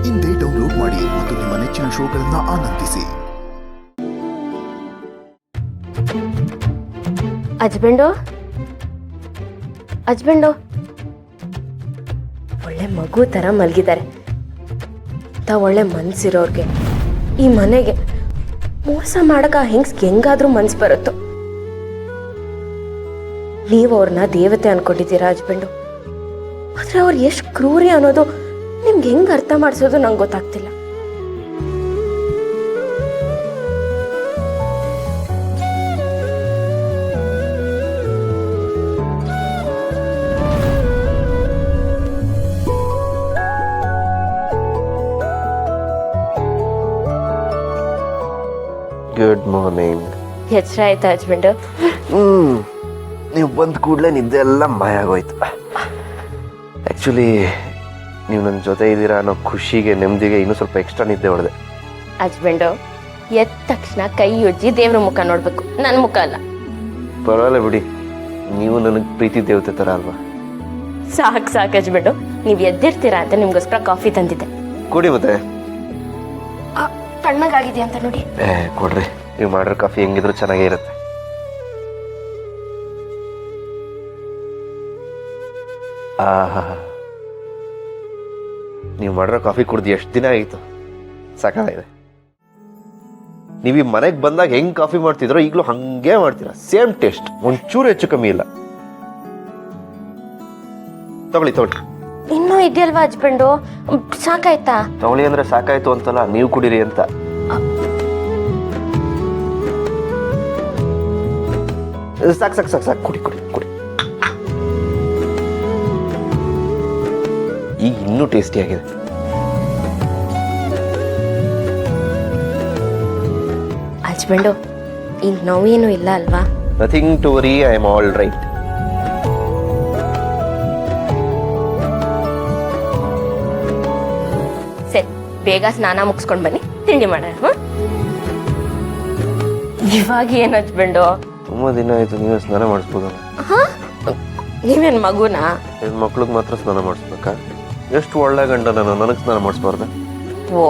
ಇಂದೇ ಡೌನ್ಲೋಡ್ ಮಾಡಿ ಮತ್ತು ನಿಮ್ಮ ನೆಚ್ಚಿನ ಶೋಗಳನ್ನು ಆನಂದಿಸಿ. ಹಸ್ಬೆಂಡು ಒಳ್ಳೆ ಮಗು ತರ ಮಲಗಿದ್ದಾರೆ. ಒಳ್ಳೆ ಮನ್ಸಿರೋರ್ಗೆ ಈ ಮನೆಗೆ ಮೋಸ ಮಾಡಕ ಹೆಂಗಾದ್ರೂ ಮನ್ಸು ಬರುತ್ತೋ. ನೀವು ಅವ್ರನ್ನ ದೇವತೆ ಅನ್ಕೊಂಡಿದ್ದೀರಾ ಹಸ್ಬೆಂಡು, ಆದ್ರೆ ಅವ್ರು ಎಷ್ಟು ಕ್ರೂರಿ ಅನ್ನೋದು ನಿಮ್ಗೆ ಹೆಂಗ್ ಅರ್ಥ ಮಾಡಿಸೋದು ನಂಗೆ ಗೊತ್ತಾಗ್ತಿಲ್ಲ. Good morning. ಎಚ್ಚರ ಆಯ್ತಾ ಹಸ್ಬೆಂಡು? ನೀವು ಬಂದ ಕೂಡಲೇ ನಿದ್ದೆ ಎಲ್ಲ ಮಾಯ ಆಗೋಯ್ತು. ಆ್ಯಕ್ಚುಲಿ ನೀವು ನನ್ನ ಜೊತೆ ಇದ್ದೀರಾ ಅನ್ನೋ ಖುಷಿಗೆ ನೆಮ್ಮದಿಗೆ ಇನ್ನೂ ಸ್ವಲ್ಪ ಎಕ್ಸ್ಟ್ರಾ ನಿದ್ದೆ ಹೊಡೆದೆ. ಹಸ್ಬೆಂಡು ಎದ್ದ ತಕ್ಷಣ ಕೈ ಉಜ್ಜಿ ದೇವ್ರ ಮುಖ ನೋಡ್ಬೇಕು, ನನ್ನ ಮುಖ ಅಲ್ಲ. ಪರವಾಗಿಲ್ಲ ಬಿಡಿ, ನೀವು ನನಗೆ ಪ್ರೀತಿ ದೇವತೆ ಥರ ಅಲ್ವಾ. ಸಾಕು ಹಸ್ಬೆಂಡು, ನೀವು ಎದ್ದಿರ್ತೀರಾ ಅಂತ ನಿಮ್ಗೋಸ್ಕರ ಕಾಫಿ ತಂದಿದ್ದೆ. ಕೊಡಿ ಮತ್ತೆ. ತಣ್ಣಗಾಗಿದೆಯಾ ಅಂತ ನೋಡಿ. ಕೊಡ್ರಿ, ನೀವು ಮಾಡಿರೋ ಕಾಫಿ ಹೆಂಗಿದ್ರು ಚೆನ್ನಾಗೇ ಇರುತ್ತೆ. ಆಹಾ, ನೀವು ಮಾಡಿರೋ ಕಾಫಿ ಕುಡ್ದು ಎಷ್ಟು ದಿನ ಆಯಿತು, ಸಾಕಾಗಿದೆ. ನೀವು ಈ ಮನೆಗೆ ಬಂದಾಗ ಹೆಂಗ್ ಕಾಫಿ ಮಾಡ್ತಿದ್ರೋ ಈಗಲೂ ಹಂಗೆ ಮಾಡ್ತೀರಾ, ಸೇಮ್ ಟೇಸ್ಟ್, ಒಂಚೂರು ಹೆಚ್ಚು ಕಮ್ಮಿ ಇಲ್ಲ. ತಗೊಳ್ಳಿ. ಇನ್ನೂ ಇದೆಯಲ್ವಾ ಹಸ್ಬೆಂಡು, ಸಾಕಾಯ್ತಾ? ತಗೊಳ್ಳಿ ಅಂದ್ರೆ ಸಾಕಾಯ್ತು ಅಂತಲ್ಲ, ನೀವು ಕುಡೀರಿ ಅಂತ. ಸಾಕು ಕುಡಿ. ಈಗ ಇನ್ನೂ ಟೇಸ್ಟಿ ಆಗಿದೆ. ಹಸ್ಬೆಂಡು ಈಗ ನೋವೇನು ಇಲ್ಲ ಅಲ್ವಾ? Nothing to worry, I am all right. ಸರಿ, ಬೇಗ ಸ್ನಾನ ಮುಗಿಸ್ಕೊಂಡು ಬನ್ನಿ, ತಿಂಡಿ ಮಾಡೋಣ. ಇವಾಗ ಏನು ಹಸ್ಬೆಂಡು? ತುಂಬಾ ದಿನ ಆಯ್ತು, ನೀವೇ ಸ್ನಾನ ಮಾಡಿಸ್ಬೋದಲ್ಲ. ನೀವೇನು ಮಗುನಾ? ಮಕ್ಳಿಗೆ ಮಾತ್ರ ಸ್ನಾನ ಮಾಡಿಸ್ಬೇಕಾ? ಎಷ್ಟು ಒಳ್ಳೆ ಗಂಡ ನಾನು, ನನಗೆ ಸ್ನಾನ ಮಾಡಿಸ್ಬಾರ್ದ? ಓ,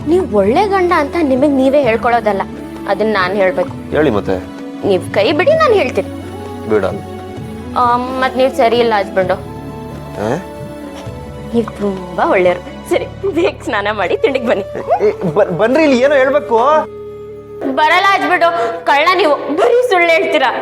ನೀವು ಒಳ್ಳೆ ಗಂಡ ಅಂತ ನಿಮಗೆ ನೀವೇ ಹೇಳ್ಕೊಳ್ಳೋದಲ್ಲ, ಅದನ್ನ ನಾನು ಹೇಳ್ಬೇಕು. ಹೇಳಿ ಮತ್ತೆ. ನೀವು ಕೈ ಬಿಡಿ, ನಾನು ಹೇಳ್ತೀನಿ. ಬೇಡ. ಮತ್ತೆ ನೀವು ಸರಿ ಇಲ್ಲ ಹಸ್ಬೆಂಡು, ನೀವು ತುಂಬಾ ಒಳ್ಳೆಯವರು. ಸರಿ, ಬೇಗ ಸ್ನಾನ ಮಾಡಿ ತಿಂಡಿಗೆ ಬನ್ನಿ. ಬನ್ರಿ, ಇಲ್ಲಿ ಏನೋ ಹೇಳ್ಬೇಕು. ಬರಲ್ಲ ಹಸ್ಬೆಂಡು, ಕಳ್ಳ ನೀವು, ಬರೀ ಸುಳ್ಳು ಹೇಳ್ತೀರಾ.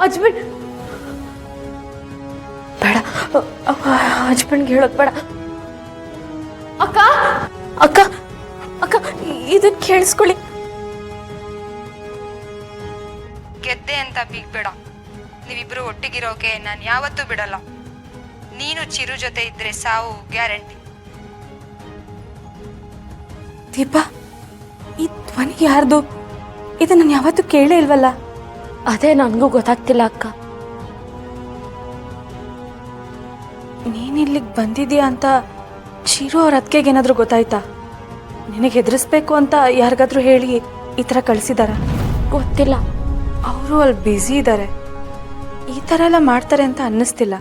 ಹಸ್ಬೆಂಡ್ ಬೇಡ, ಹಸ್ಬೆಂಡ್ಗೆ ಹೇಳೋದು ಬೇಡ. ಅಕ್ಕ ಅಕ್ಕ ಅಕ್ಕ ಇದು ಕೇಳಿಸ್ಕೊಳ್ಳಿ. ಗೆದ್ದೆ ಅಂತ ಬೀಗ್ಬೇಡ. ನೀವಿಬ್ರು ಒಟ್ಟಿಗಿರೋಕೆ ನಾನು ಯಾವತ್ತೂ ಬಿಡಲ್ಲ. ನೀನು ಚಿರು ಜೊತೆ ಇದ್ರೆ ಸಾವು ಗ್ಯಾರಂಟಿ. ದೀಪಾ, ಈ ಧ್ವನಿ ಯಾರ್ದು? ಇದು ನಾನು ಯಾವತ್ತೂ ಕೇಳೇ ಇಲ್ವಲ್ಲ. ಅದೇ ನನಗೂ ಗೊತ್ತಾಗ್ತಿಲ್ಲ ಅಕ್ಕ. ನೀನಿಲ್ಲಿಗೆ ಬಂದಿದ್ಯಾ ಅಂತ ಚಿರು ಅವ್ರ ಅತ್ತಿಗೆಗೆ ಏನಾದರೂ ಗೊತ್ತಾಯ್ತಾ? ನಿನಗೆ ಹೆದರಿಸ್ಬೇಕು ಅಂತ ಯಾರಿಗಾದ್ರೂ ಹೇಳಿ ಈ ಥರ ಕಳಿಸಿದಾರ? ಗೊತ್ತಿಲ್ಲ. ಅವರು ಅಲ್ಲಿ ಬ್ಯುಸಿ ಇದ್ದಾರೆ, ಈ ಥರ ಎಲ್ಲ ಮಾಡ್ತಾರೆ ಅಂತ ಅನ್ನಿಸ್ತಿಲ್ಲ.